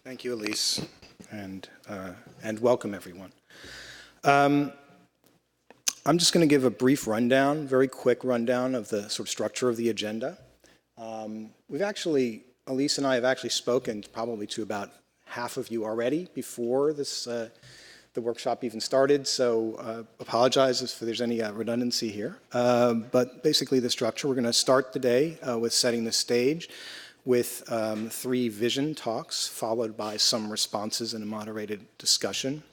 Thank you, Elise, and welcome everyone. I'm just going to give a brief rundown, very quick rundown of the sort of structure of the agenda. Elise and I have actually spoken probably to about half of you already before this, the workshop even started, so apologize if there's any redundancy here. But basically the structure, we're going to start the day with setting the stage with 3 vision talks, followed by some responses and a moderated discussion.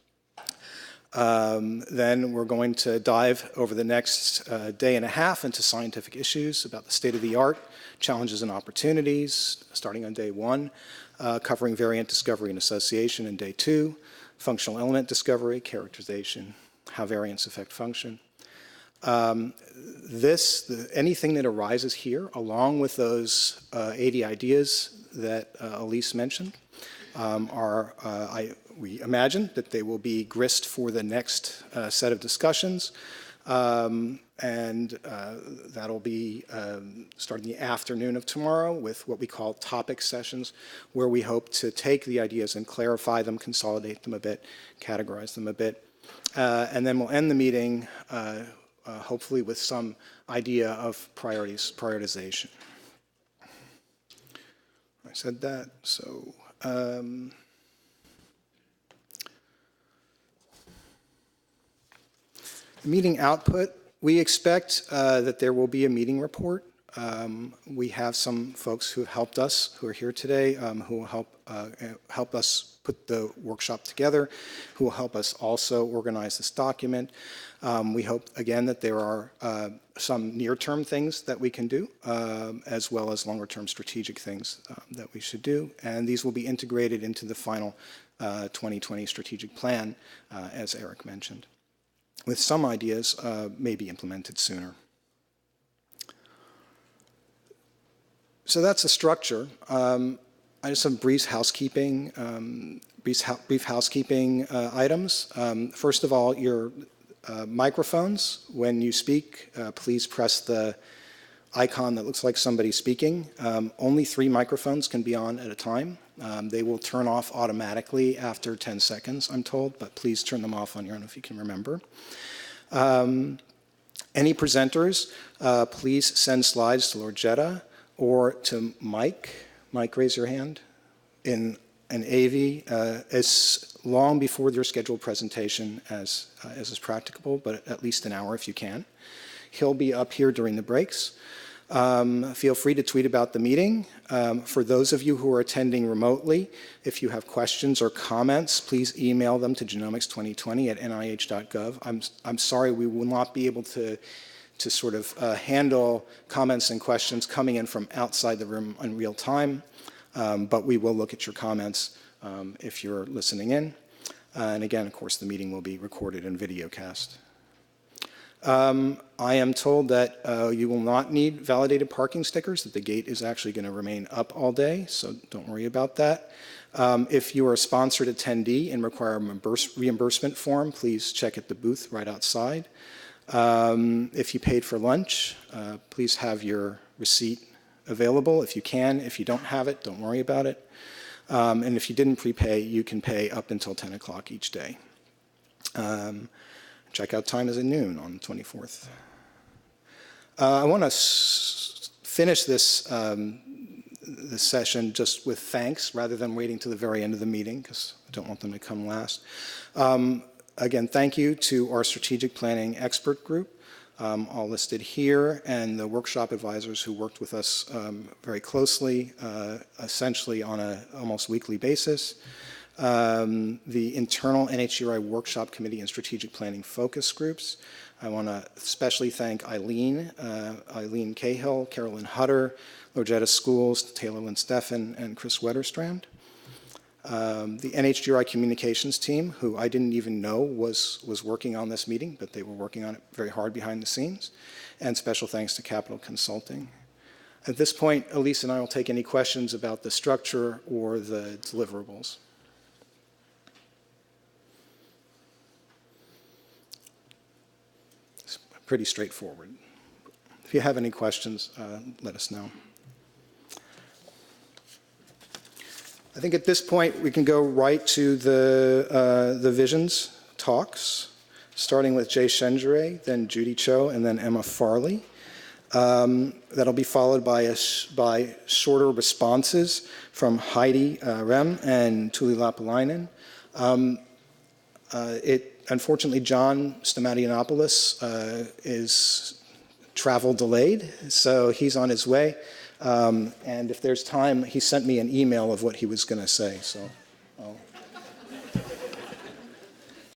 Then we're going to dive over the next day and a half into scientific issues about the state of the art, challenges and opportunities, starting on day 1, covering variant discovery and association in day 2, functional element discovery, characterization, how variants affect function. Anything that arises here, along with those 80 ideas that Elise mentioned, we imagine that they will be grist for the next set of discussions, and that'll be starting the afternoon of tomorrow with what we call topic sessions, where we hope to take the ideas and clarify them, consolidate them a bit, categorize them a bit, and then we'll end the meeting hopefully with some idea of prioritization. I said that, so the meeting output, we expect that there will be a meeting report. We have some folks who have helped us, who are here today, who will help us put the workshop together, who will help us also organize this document. We hope, again, that there are some near-term things that we can do, as well as longer-term strategic things that we should do. And these will be integrated into the final 2020 strategic plan, as Eric mentioned, with some ideas may be implemented sooner. So that's the structure. I just have brief housekeeping items. First of all, your microphones, when you speak, please press the icon that looks like somebody speaking. Only 3 microphones can be on at a time. They will turn off automatically after 10 seconds, I'm told, but please turn them off on your own if you can remember. Any presenters, please send slides to Lorgetta or to Mike. Mike, raise your hand. In an AV, as long before their scheduled presentation as is practicable, but at least an hour if you can. He'll be up here during the breaks. Feel free to tweet about the meeting. For those of you who are attending remotely, if you have questions or comments, please email them to genomics2020@nih.gov. I'm sorry we will not be able to sort of handle comments and questions coming in from outside the room in real time, but we will look at your comments if you're listening in. And again, of course, the meeting will be recorded and videocast. I am told that you will not need validated parking stickers, that the gate is actually going to remain up all day, so don't worry about that. If you are a sponsored attendee and require a reimbursement form, please check at the booth right outside. If you paid for lunch, please have your receipt available if you can. If you don't have it, don't worry about it. And if you didn't prepay, you can pay up until 10 o'clock each day. Checkout time is at noon on the 24th. I want to finish this session just with thanks rather than waiting to the very end of the meeting because I don't want them to come last. Again, thank you to our strategic planning expert group, all listed here, and the workshop advisors who worked with us very closely, essentially on an almost weekly basis. The internal NHGRI workshop committee and strategic planning focus groups. I want to especially thank Eileen Cahill, Carolyn Hutter, Lorgetta Schools, Taylor Lynn Steffen, and Chris Wetterstrand. The NHGRI communications team, who I didn't even know was working on this meeting, but they were working on it very hard behind the scenes. And special thanks to Capital Consulting. At this point, Elise and I will take any questions about the structure or the deliverables. It's pretty straightforward. If you have any questions, let us know. I think at this point we can go right to the visions talks, starting with Jay Shendure, then Judy Cho, and then Emma Farley. That'll be followed by shorter responses from Heidi Rem and Tuli Lapalainen. Unfortunately, John Stamatianopoulos is travel delayed, so he's on his way. And if there's time, he sent me an email of what he was going to say. So